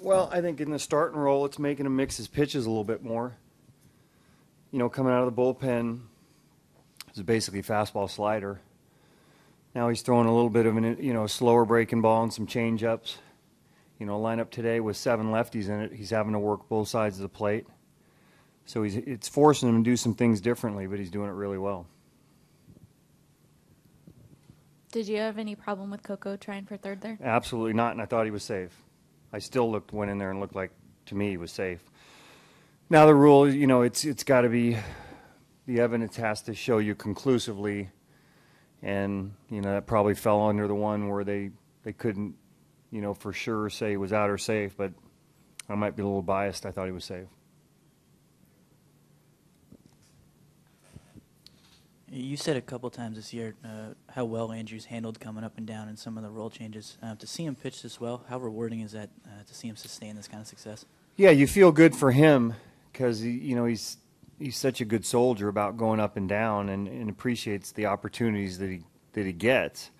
Well, I think in the starting role, it's making him mix his pitches a little bit more. Coming out of the bullpen, it's basically fastball slider. Now he's throwing a little bit of a slower breaking ball and some change-ups. Lineup today with 7 lefties in it. He's having to work both sides of the plate. So it's forcing him to do some things differently, but he's doing it really well. Did you have any problem with Coco trying for third there? Absolutely not, and I thought he was safe. I still went in there and looked like, to me, he was safe. Now the rule, it's got to be, the evidence has to show you conclusively, and, that probably fell under the one where they couldn't, for sure say he was out or safe, but I might be a little biased. I thought he was safe. You said a couple times this year how well Andrew's handled coming up and down in some of the role changes. To see him pitch this well, how rewarding is that to see him sustain this kind of success? Yeah, you feel good for him because he's such a good soldier about going up and down and appreciates the opportunities that he gets.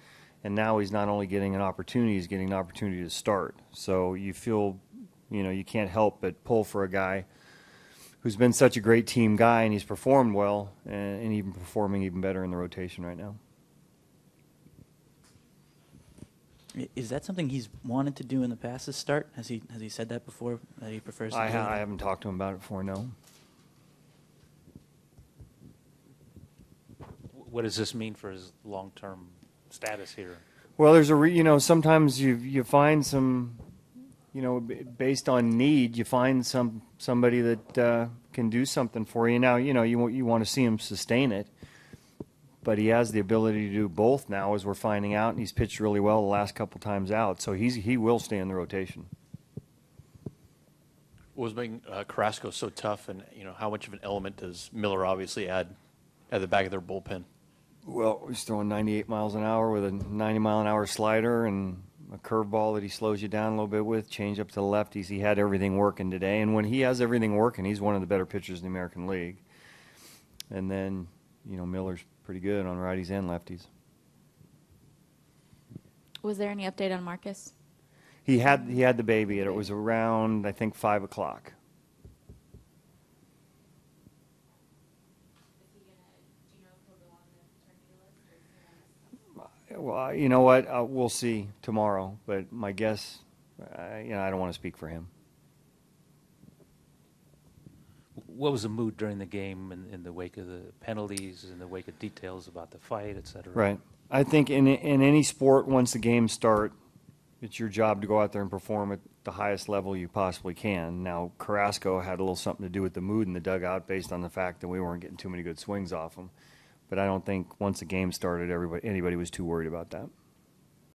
And now he's not only getting an opportunity, he's getting an opportunity to start. So you feel, you can't help but pull for a guy who's been such a great team guy, and he's performed well, and even performing even better in the rotation right now. Is that something he's wanted to do in the past, this start? Has he said that before, that he prefers to do I haven't talked to him about it before, no. What does this mean for his long-term status here? Well, there's sometimes you find some, based on need, you find somebody that can do something for you. Now, you want to see him sustain it, but he has the ability to do both now, as we're finding out, and he's pitched really well the last couple times out, so he will stay in the rotation. What was making Carrasco so tough, and how much of an element does Miller obviously add at the back of their bullpen? Well, he's throwing 98 miles an hour with a 90-mile-an-hour slider and a curveball that he slows you down a little bit with, change up to the lefties. He had everything working today, and when he has everything working, he's one of the better pitchers in the American League. And then, Miller's pretty good on righties and lefties. Was there any update on Marcus? He had the baby, and it was around, I think, 5 o'clock. Well, you know what? We'll see tomorrow. But my guess, I don't want to speak for him. What was the mood during the game in the wake of the penalties, in the wake of details about the fight, et cetera? Right. I think in any sport, once the games start, it's your job to go out there and perform at the highest level you possibly can. Now, Carrasco had a little something to do with the mood in the dugout based on the fact that we weren't getting too many good swings off him. But I don't think once the game started, anybody was too worried about that.